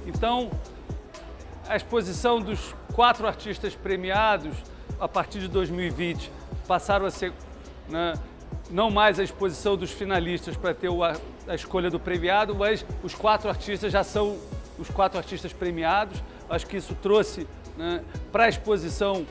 Então, a exposição dos 4 artistas premiados, a partir de 2020, passaram a ser, né, não mais a exposição dos finalistas para ter a escolha do premiado, mas os 4 artistas já são os 4 artistas premiados. Acho que isso trouxe, né, para a exposição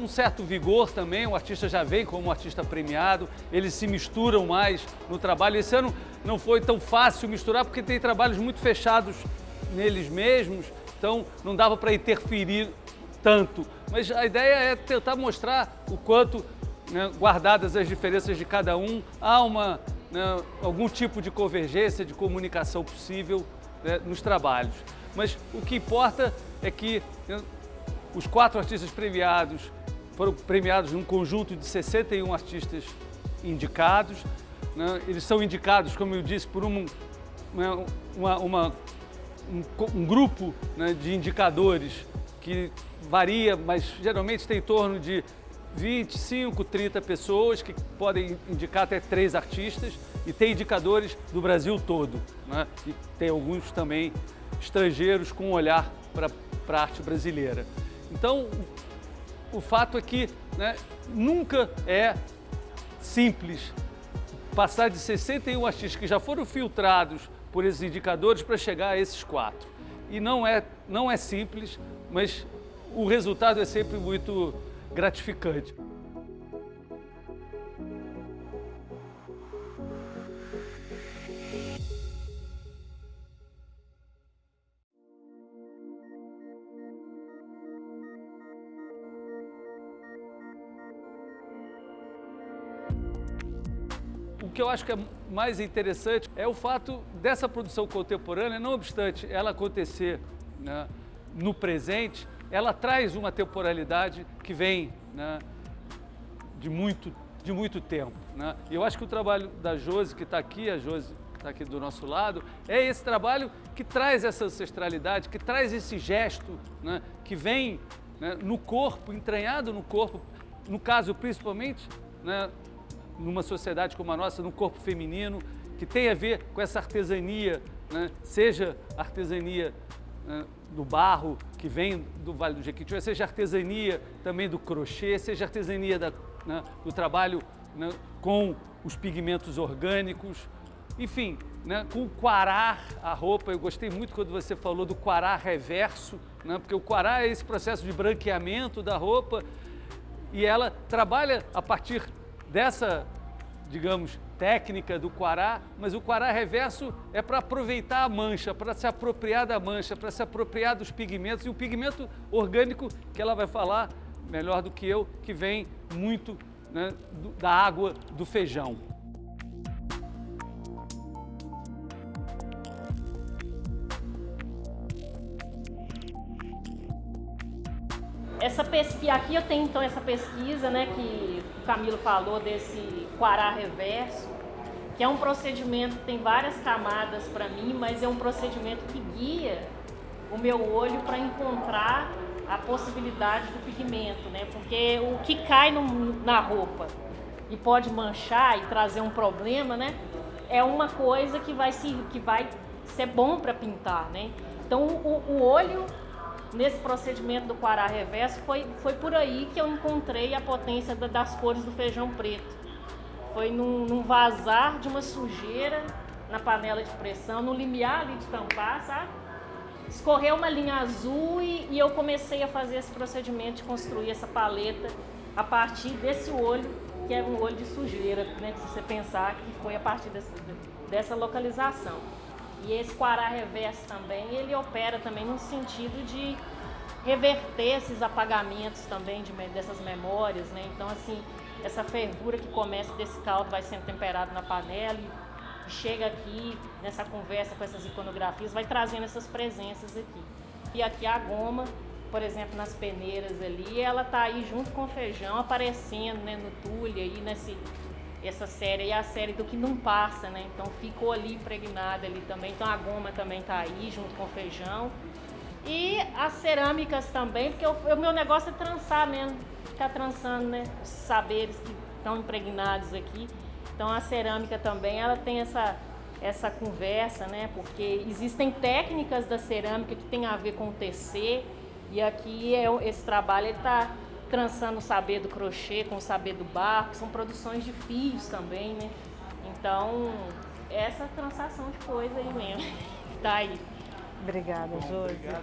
um certo vigor também. O artista já vem como um artista premiado, eles se misturam mais no trabalho. Esse ano não foi tão fácil misturar, porque tem trabalhos muito fechados neles mesmos, então não dava para interferir tanto. Mas a ideia é tentar mostrar o quanto, né, guardadas as diferenças de cada um, há algum tipo de convergência, de comunicação possível, né, nos trabalhos. Mas o que importa é que, né, os 4 artistas premiados foram premiados num conjunto de 61 artistas indicados, né? Eles são indicados, como eu disse, por um grupo, né, de indicadores que varia, mas geralmente tem em torno de 25, 30 pessoas que podem indicar até 3 artistas, e tem indicadores do Brasil todo, né? E tem alguns também estrangeiros com um olhar para a arte brasileira. Então, o fato é que, né, nunca é simples passar de 61 artistas que já foram filtrados por esses indicadores para chegar a esses 4. E não é simples, mas o resultado é sempre muito gratificante. O que eu acho que é mais interessante é o fato dessa produção contemporânea, não obstante ela acontecer, né, no presente, ela traz uma temporalidade que vem, né, de muito tempo, né? E eu acho que o trabalho da Josi, que está aqui, a Josi está aqui do nosso lado, é esse trabalho que traz essa ancestralidade, que traz esse gesto, né, que vem, né, no corpo, entranhado no corpo, no caso principalmente, né, numa sociedade como a nossa, no corpo feminino, que tem a ver com essa artesania, né? Seja artesania, né, do barro, que vem do Vale do Jequitinhonha, seja artesania também do crochê, seja artesania né, do trabalho, né, com os pigmentos orgânicos, enfim, né, com o quarar a roupa. Eu gostei muito quando você falou do quarar reverso, né, porque o quarar é esse processo de branqueamento da roupa, e ela trabalha a partir dessa, digamos, técnica do quará, mas o quará reverso é para aproveitar a mancha, para se apropriar da mancha, para se apropriar dos pigmentos, e o pigmento orgânico, que ela vai falar melhor do que eu, que vem muito, né, da água do feijão. Aqui eu tenho então essa pesquisa, né, que o Camilo falou desse quará reverso, que é um procedimento que tem várias camadas para mim, mas é um procedimento que guia o meu olho para encontrar a possibilidade do pigmento, né? Porque o que cai na roupa e pode manchar e trazer um problema, né, é uma coisa que vai ser bom para pintar, né? Então o olho, nesse procedimento do quará reverso, foi por aí que eu encontrei a potência das cores do feijão preto. Foi num vazar de uma sujeira na panela de pressão, no limiar ali de tampar, sabe? Escorreu uma linha azul e eu comecei a fazer esse procedimento de construir essa paleta a partir desse olho, que é um olho de sujeira, né? Se você pensar que foi a partir dessa localização. E esse quará reverso também, ele opera também no sentido de reverter esses apagamentos também dessas memórias, né? Então, assim, essa fervura que começa desse caldo vai sendo temperado na panela e chega aqui nessa conversa com essas iconografias, vai trazendo essas presenças aqui. E aqui a goma, por exemplo, nas peneiras ali, ela tá aí junto com o feijão aparecendo, né, no tule aí essa série aí é a série do que não passa, né? Então ficou ali impregnada ali também. Então a goma também tá aí junto com o feijão. E as cerâmicas também, porque o meu negócio é trançar mesmo, ficar trançando, né, os saberes que estão impregnados aqui. Então a cerâmica também, ela tem essa conversa, né? Porque existem técnicas da cerâmica que tem a ver com o tecer, e aqui esse trabalho está trançando o saber do crochê com o saber do barro, que são produções de fios também, né? Então, essa trançação de coisa aí mesmo, tá aí. Obrigada, Josi. Obrigado.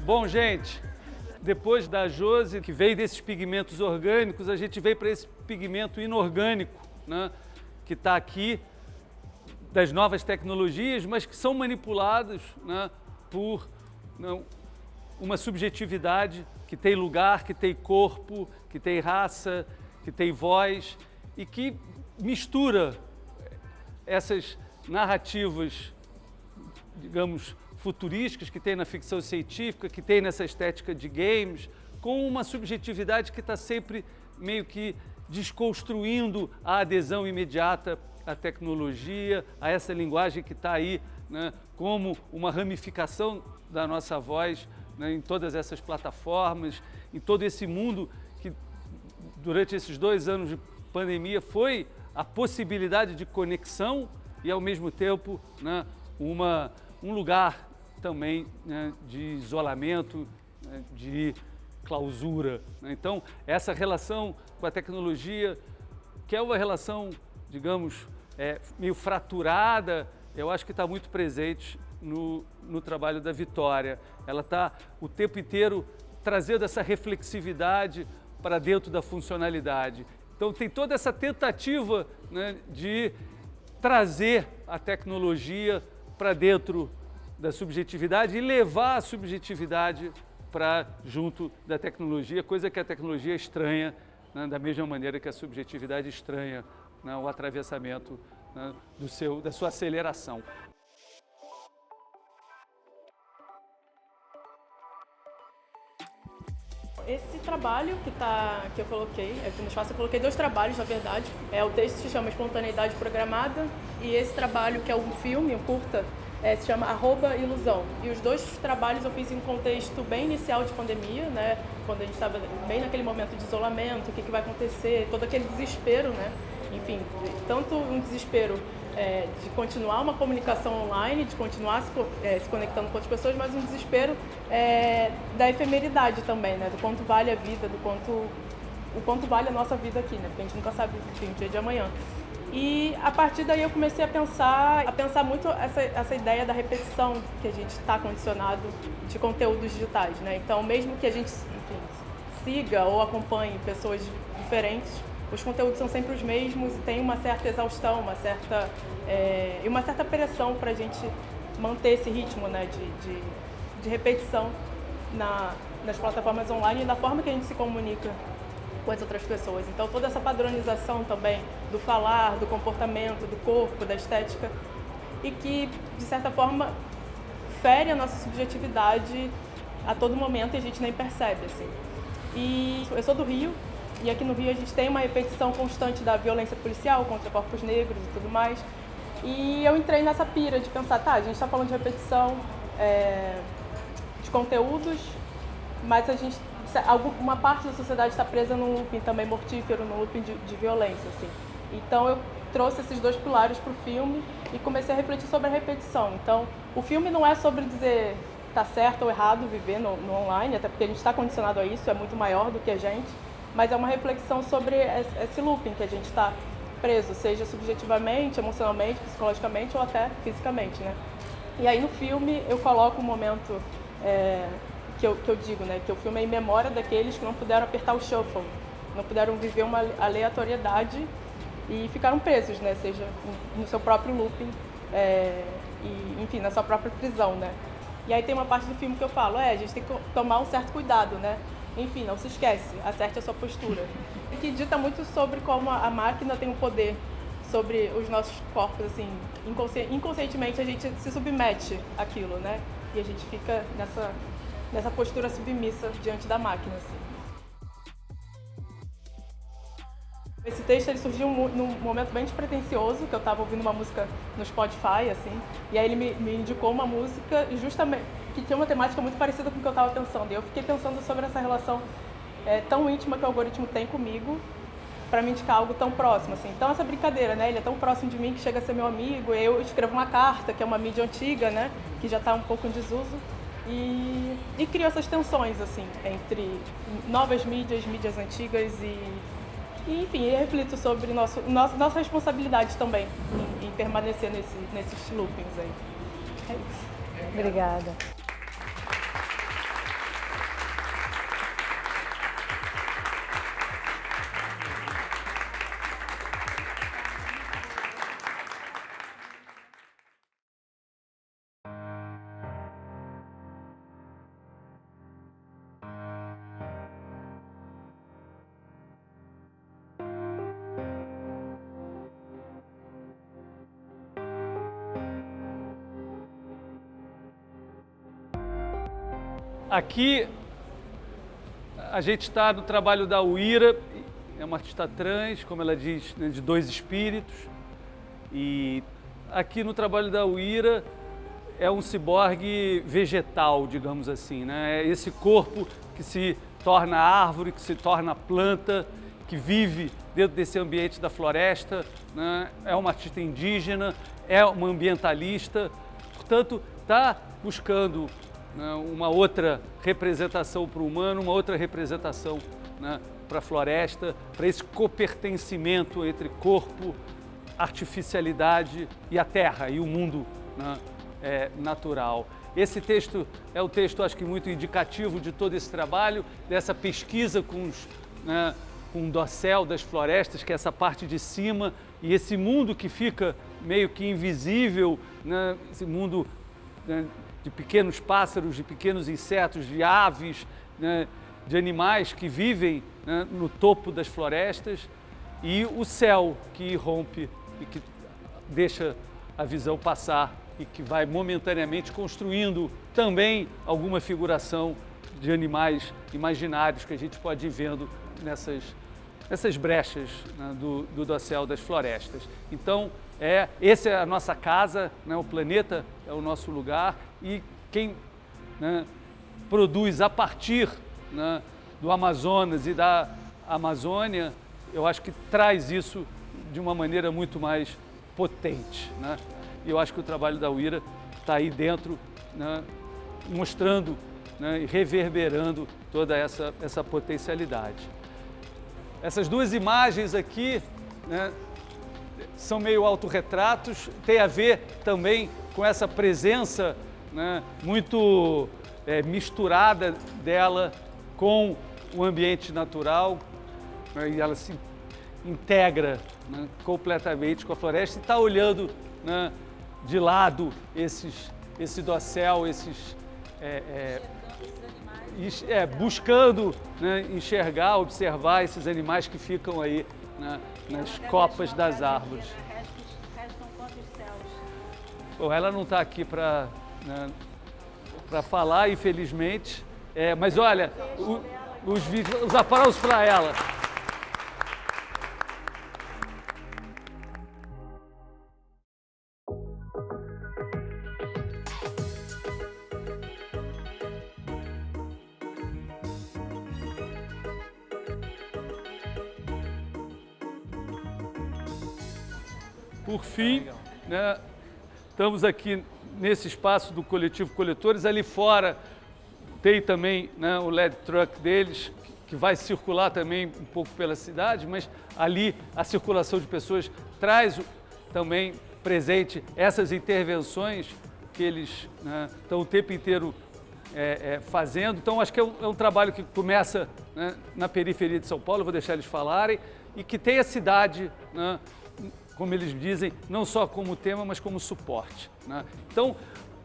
Bom, gente, depois da Josi, que veio desses pigmentos orgânicos, a gente veio para esse pigmento inorgânico, né, que está aqui, das novas tecnologias, mas que são manipulados, né, por uma subjetividade que tem lugar, que tem corpo, que tem raça, que tem voz e que mistura essas narrativas, digamos, futurísticas que tem na ficção científica, que tem nessa estética de games, com uma subjetividade que está sempre meio que desconstruindo a adesão imediata à tecnologia, a essa linguagem que está aí, né, como uma ramificação da nossa voz, né, em todas essas plataformas, em todo esse mundo que durante esses 2 anos de pandemia foi a possibilidade de conexão e ao mesmo tempo, né, um lugar também, né, de isolamento, né, de clausura, né? Então, essa relação com a tecnologia, que é uma relação, digamos, meio fraturada, eu acho que está muito presente no trabalho da Vitória. Ela está o tempo inteiro trazendo essa reflexividade para dentro da funcionalidade. Então, tem toda essa tentativa, né, de trazer a tecnologia para dentro da subjetividade e levar a subjetividade para junto da tecnologia, coisa que a tecnologia estranha, né, da mesma maneira que a subjetividade estranha, né, o atravessamento, né, da sua aceleração. Esse trabalho que eu coloquei, aqui no espaço eu coloquei 2 trabalhos, na verdade. O texto se chama Espontaneidade Programada e esse trabalho, que é um filme, um curta, se chama @ilusão. E os 2 trabalhos eu fiz em um contexto bem inicial de pandemia, né? Quando a gente estava bem naquele momento de isolamento, o que vai acontecer, todo aquele desespero, né? Enfim, tanto um desespero de continuar uma comunicação online, de continuar se conectando com outras pessoas, mas um desespero da efemeridade também, né? Do quanto vale a vida, o quanto vale a nossa vida aqui, né? Porque a gente nunca sabe, enfim, o dia de amanhã. E a partir daí eu comecei a pensar muito essa ideia da repetição que a gente está condicionado de conteúdos digitais, né? Então, mesmo que a gente, enfim, siga ou acompanhe pessoas diferentes, os conteúdos são sempre os mesmos e tem uma certa exaustão, uma certa pressão para a gente manter esse ritmo, né, de repetição nas plataformas online e da forma que a gente se comunica com as outras pessoas. Então, toda essa padronização também do falar, do comportamento, do corpo, da estética, e que, de certa forma, fere a nossa subjetividade a todo momento e a gente nem percebe, assim. E eu sou do Rio, e aqui no Rio a gente tem uma repetição constante da violência policial contra corpos negros e tudo mais. E eu entrei nessa pira de pensar, tá, a gente está falando de repetição de conteúdos, mas uma parte da sociedade está presa num looping também mortífero, num looping de violência, assim. Então eu trouxe esses 2 pilares para o filme e comecei a refletir sobre a repetição. Então, o filme não é sobre dizer tá certo ou errado viver no online, até porque a gente está condicionado a isso, é muito maior do que a gente, mas é uma reflexão sobre esse looping que a gente está preso, seja subjetivamente, emocionalmente, psicologicamente ou até fisicamente, né? E aí no filme eu coloco um momento que eu digo, né, que o filme é em memória daqueles que não puderam apertar o shuffle, não puderam viver uma aleatoriedade e ficaram presos, né, seja no seu próprio looping e, enfim, na sua própria prisão, né. E aí tem uma parte do filme que eu falo, a gente tem que tomar um certo cuidado, né, enfim, não se esquece, acerte a sua postura. E que dita muito sobre como a máquina tem um poder sobre os nossos corpos, assim, inconscientemente a gente se submete àquilo, né, e a gente fica nessa postura submissa diante da máquina, assim. Esse texto ele surgiu num momento bem despretensioso, que eu estava ouvindo uma música no Spotify, assim, e aí ele me indicou uma música justamente que tinha uma temática muito parecida com o que eu estava pensando. E eu fiquei pensando sobre essa relação tão íntima que o algoritmo tem comigo para me indicar algo tão próximo, assim. Então essa brincadeira, né? Ele é tão próximo de mim que chega a ser meu amigo. Eu escrevo uma carta, que é uma mídia antiga, né? Que já está um pouco em desuso. E crio essas tensões, assim, entre novas mídias, mídias antigas e enfim, eu reflito sobre nossa responsabilidade também em permanecer nesses loopings aí. É isso. Obrigada. Aqui a gente está no trabalho da Uira, é uma artista trans, como ela diz, né, de 2 espíritos. E aqui no trabalho da Uira é um ciborgue vegetal, digamos assim, né? É esse corpo que se torna árvore, que se torna planta, que vive dentro desse ambiente da floresta, né? É uma artista indígena, é uma ambientalista, portanto está buscando, né, uma outra representação para o humano, uma outra representação, né, para a floresta, para esse copertencimento entre corpo, artificialidade e a terra e o mundo, né, natural. Esse texto é um texto, acho que muito indicativo de todo esse trabalho, dessa pesquisa com o dossel das florestas, que é essa parte de cima, e esse mundo que fica meio que invisível, né, esse mundo, né, de pequenos pássaros, de pequenos insetos, de aves, né, de animais que vivem, né, no topo das florestas, e o céu que irrompe e que deixa a visão passar e que vai momentaneamente construindo também alguma figuração de animais imaginários que a gente pode ir vendo nessas brechas, né, do dossel das florestas. Então, essa é a nossa casa, né, o planeta é o nosso lugar, e quem, né, produz a partir, né, do Amazonas e da Amazônia, eu acho que traz isso de uma maneira muito mais potente, né? E eu acho que o trabalho da Uira está aí dentro, né, mostrando, né, e reverberando toda essa potencialidade. Essas 2 imagens aqui, né, são meio autorretratos, tem a ver também com essa presença, né, muito misturada dela com o ambiente natural, né, e ela se integra, né, completamente com a floresta e está olhando, né, de lado esse dossel, buscando, né, enxergar, observar esses animais que ficam aí, né, nas copas das árvores. Restam quantos céus? Bom, ela não está aqui para, né, falar, infelizmente, mas olha, os aplausos para ela. Por fim, né, estamos aqui nesse espaço do Coletivo Coletores. Ali fora tem também, né, o LED Truck deles, que vai circular também um pouco pela cidade, mas ali a circulação de pessoas traz também presente essas intervenções que eles, né, estão o tempo inteiro fazendo. Então, acho que é um trabalho que começa, né, na periferia de São Paulo, vou deixar eles falarem, e que tem a cidade, né, como eles dizem, não só como tema, mas como suporte, né? Então,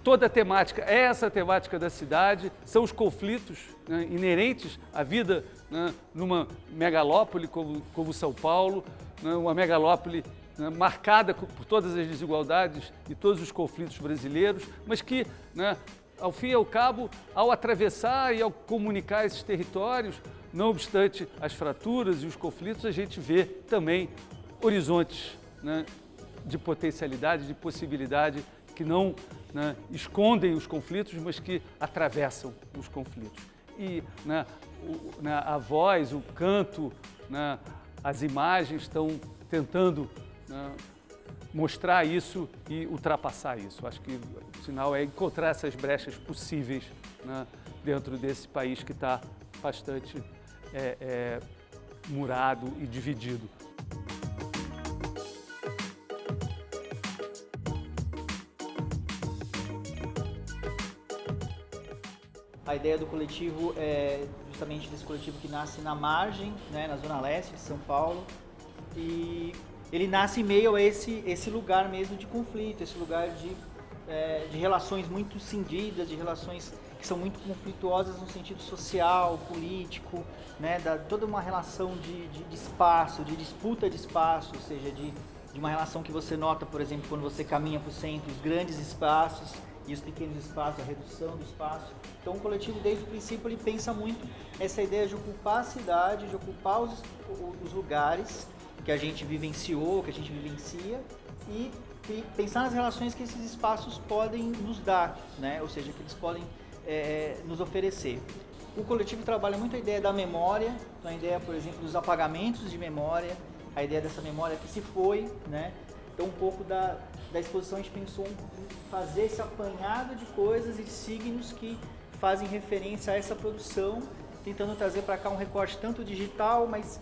toda a temática é essa temática da cidade, são os conflitos, né, inerentes à vida, né, numa megalópole como São Paulo, né, uma megalópole, né, marcada por todas as desigualdades e todos os conflitos brasileiros, mas que, né, ao fim e ao cabo, ao atravessar e ao comunicar esses territórios, Não obstante as fraturas e os conflitos, a gente vê também horizontes, né, de potencialidade, de possibilidade, que não, né, escondem os conflitos, mas que atravessam os conflitos. E, né, a voz, o canto, né, as imagens estão tentando, né, mostrar isso e ultrapassar isso. Acho que o sinal é encontrar essas brechas possíveis, né, dentro desse país que está bastante murado e dividido. A ideia do coletivo é justamente desse coletivo que nasce na margem, né, na zona leste de São Paulo, e ele nasce em meio a esse lugar mesmo de conflito, esse lugar de relações muito cindidas, de relações que são muito conflituosas no sentido social, político, né, toda uma relação de espaço, de disputa de espaço, ou seja, de uma relação que você nota, por exemplo, quando você caminha para o centro, os grandes espaços e os pequenos espaços, a redução do espaço. Então o coletivo, desde o princípio, ele pensa muito essa ideia de ocupar a cidade, de ocupar os lugares que a gente vivenciou, que a gente vivencia, e pensar nas relações que esses espaços podem nos dar, né? Ou seja, que eles podem nos oferecer. O coletivo trabalha muito a ideia da memória, então a ideia, por exemplo, dos apagamentos de memória, a ideia dessa memória que se foi, né? Então um pouco da exposição a gente pensou em fazer esse apanhado de coisas e de signos que fazem referência a essa produção, tentando trazer para cá um recorte tanto digital, mas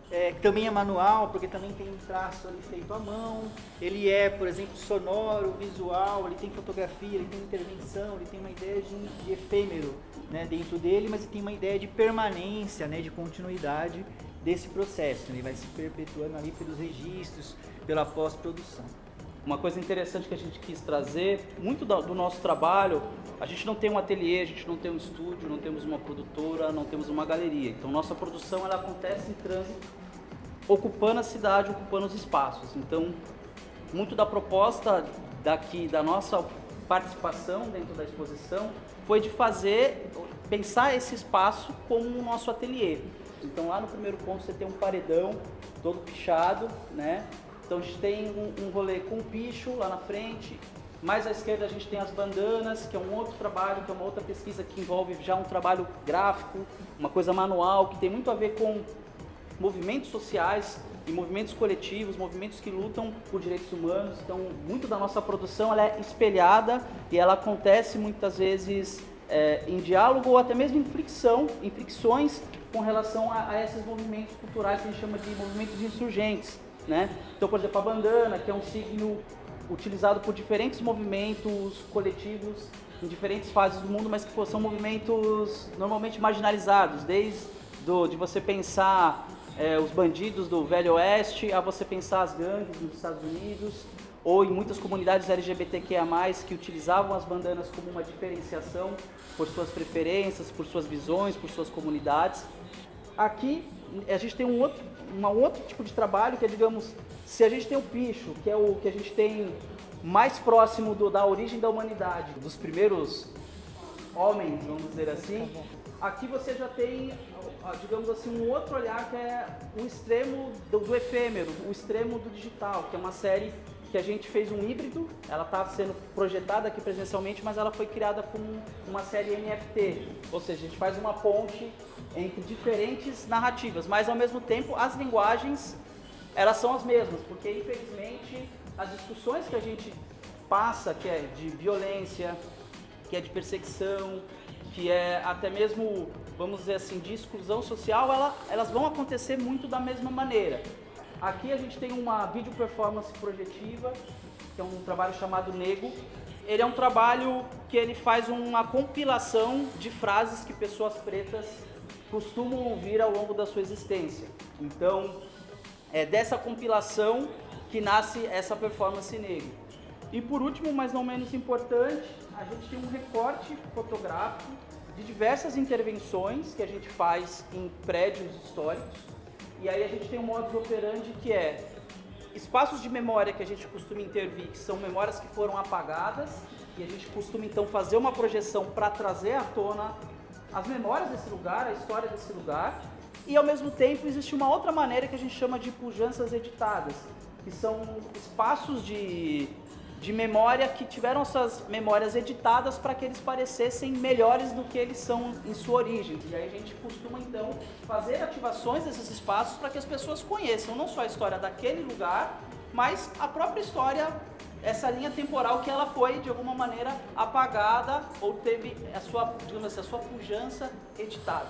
que também é manual, porque também tem um traço ali feito à mão. Ele é, por exemplo, sonoro, visual, ele tem fotografia, ele tem intervenção, ele tem uma ideia de efêmero, né, dentro dele, mas ele tem uma ideia de permanência, né, de continuidade desse processo. Ele vai se perpetuando ali pelos registros, pela pós-produção. Uma coisa interessante que a gente quis trazer, muito do nosso trabalho, a gente não tem um ateliê, a gente não tem um estúdio, não temos uma produtora, não temos uma galeria. Então nossa produção ela acontece em trânsito, ocupando a cidade, ocupando os espaços. Então muito da proposta da nossa participação dentro da exposição foi de pensar esse espaço como o nosso ateliê. Então lá no primeiro ponto você tem um paredão todo pichado, né? Então a gente tem um rolê com picho lá na frente, mais à esquerda a gente tem as bandanas, que é um outro trabalho, que é uma outra pesquisa que envolve já um trabalho gráfico, uma coisa manual, que tem muito a ver com movimentos sociais e movimentos coletivos, movimentos que lutam por direitos humanos. Então muito da nossa produção ela é espelhada e ela acontece muitas vezes em diálogo ou até mesmo em fricções com relação a esses movimentos culturais que a gente chama de movimentos insurgentes, né? Então, por exemplo, a bandana, que é um signo utilizado por diferentes movimentos coletivos em diferentes fases do mundo, mas que são movimentos normalmente marginalizados, desde de você pensar os bandidos do Velho Oeste, a você pensar as gangues nos Estados Unidos, ou em muitas comunidades LGBTQIA+, que utilizavam as bandanas como uma diferenciação por suas preferências, por suas visões, por suas comunidades. Aqui a gente tem um outro tipo de trabalho que é, digamos, se a gente tem o picho, que é o que a gente tem mais próximo da origem da humanidade, dos primeiros homens, vamos dizer assim, aqui você já tem, digamos assim, um outro olhar que é o extremo do efêmero, o extremo do digital, que é uma série que a gente fez um híbrido, ela está sendo projetada aqui presencialmente, mas ela foi criada como uma série NFT, ou seja, a gente faz uma ponte entre diferentes narrativas, mas ao mesmo tempo as linguagens elas são as mesmas, porque infelizmente as discussões que a gente passa, que é de violência, que é de perseguição, que é até mesmo, vamos dizer assim, de exclusão social, elas vão acontecer muito da mesma maneira. Aqui a gente tem uma video performance projetiva, que é um trabalho chamado Nego. Ele é um trabalho que ele faz uma compilação de frases que pessoas pretas costumam ouvir ao longo da sua existência. Então, é dessa compilação que nasce essa performance Nego. E por último, mas não menos importante, a gente tem um recorte fotográfico de diversas intervenções que a gente faz em prédios históricos. E aí a gente tem um modus operandi que é espaços de memória que a gente costuma intervir, que são memórias que foram apagadas, e a gente costuma então fazer uma projeção para trazer à tona as memórias desse lugar, a história desse lugar, e ao mesmo tempo existe uma outra maneira que a gente chama de pujanças editadas, que são espaços de memória que tiveram suas memórias editadas para que eles parecessem melhores do que eles são em sua origem. E aí a gente costuma então fazer ativações desses espaços para que as pessoas conheçam não só a história daquele lugar, mas a própria história, essa linha temporal que ela foi de alguma maneira apagada ou teve a sua, digamos assim, a sua pujança editada.